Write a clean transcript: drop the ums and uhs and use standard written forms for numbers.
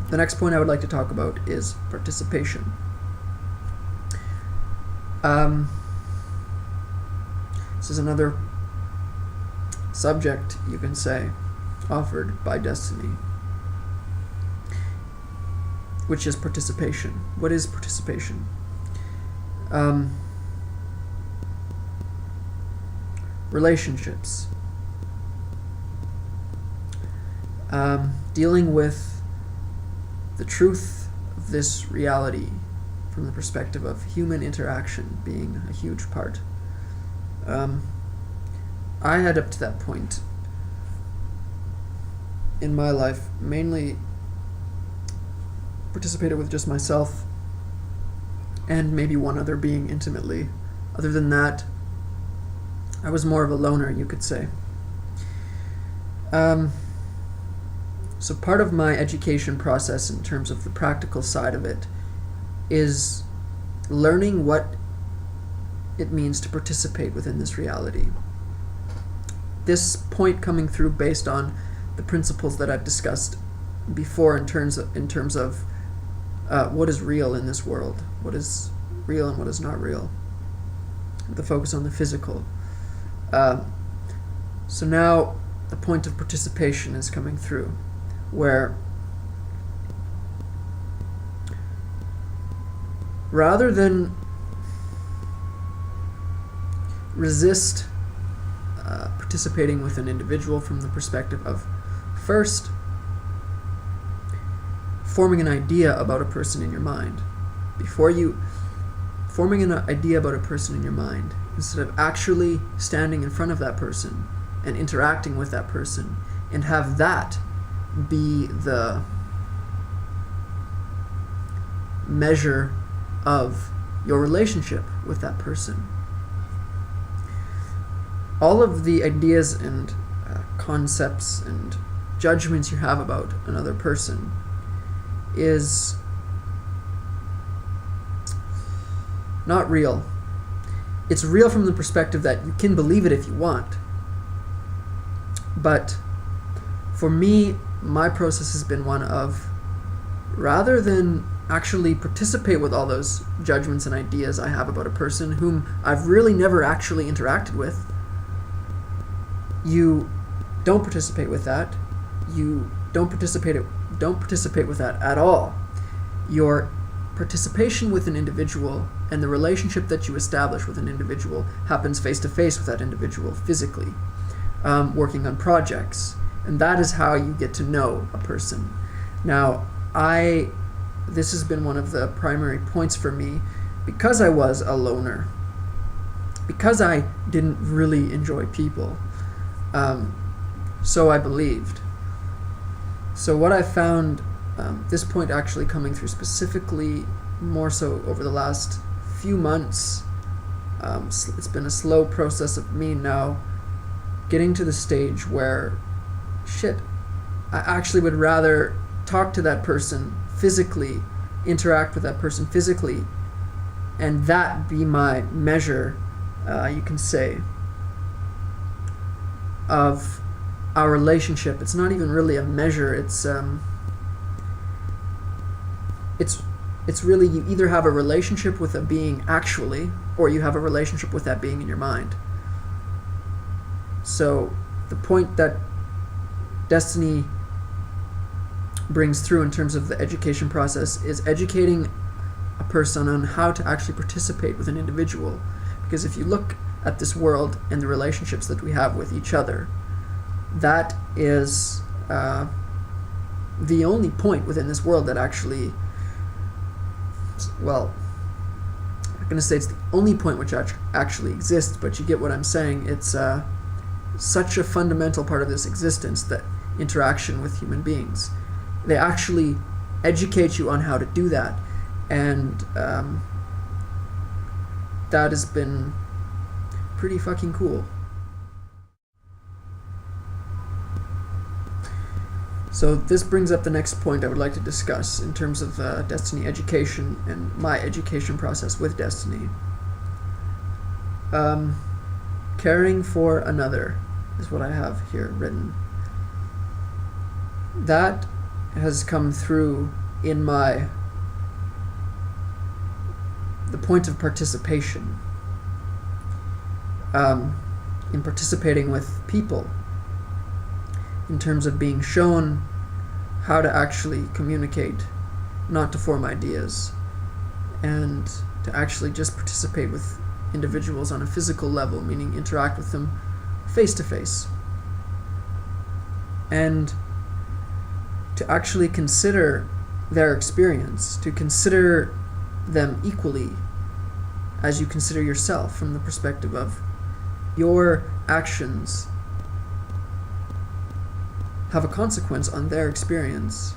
The next point I would like to talk about is participation. This is another subject, you can say, offered by Desteni, which is participation. What is participation? Relationships. Dealing with the truth of this reality from the perspective of human interaction being a huge part. I had up to that point in my life mainly participated with just myself and maybe one other being intimately. Other than that, I was more of a loner, you could say. So part of my education process in terms of the practical side of it is learning what it means to participate within this reality. This point coming through based on the principles that I've discussed before in terms of what is real in this world, what is real and what is not real, the focus on the physical. So now the point of participation is coming through, where rather than resist participating with an individual from the perspective of first forming an idea about a person in your mind, before you forming an idea about a person in your mind, instead of actually standing in front of that person and interacting with that person, and have that be the measure of your relationship with that person. All of the ideas and concepts and judgments you have about another person is not real. It's real from the perspective that you can believe it if you want. But for me, my process has been one of, rather than actually participate with all those judgments and ideas I have about a person whom I've really never actually interacted with, you don't participate with that. You don't participate with that at all. Your participation with an individual and the relationship that you establish with an individual happens face to face with that individual physically, working on projects, and that is how you get to know a person. Now, this has been one of the primary points for me, because I was a loner, because I didn't really enjoy people. So I believed. So what I found, this point actually coming through specifically more so over the last few months, it's been a slow process of me now getting to the stage where, I actually would rather talk to that person physically, interact with that person physically, and that be my measure, you can say, of our relationship. It's not even really a measure. It's really, you either have a relationship with a being actually, or you have a relationship with that being in your mind. So the point that Desteni brings through in terms of the education process is educating a person on how to actually participate with an individual. Because if you look at this world and the relationships that we have with each other, that is the only point within this world that actually, well, I'm not going to say it's the only point which actually exists, but you get what I'm saying. It's such a fundamental part of this existence, that interaction with human beings. They actually educate you on how to do that, and that has been pretty fucking cool. So this brings up the next point I would like to discuss in terms of Desteni education and my education process with Desteni. Caring for another is what I have here written. That has come through in the point of participation, in participating with people, in terms of being shown how to actually communicate, not to form ideas, and to actually just participate with individuals on a physical level, meaning interact with them face to face, and to actually consider their experience, to consider them equally as you consider yourself, from the perspective of your actions have a consequence on their experience,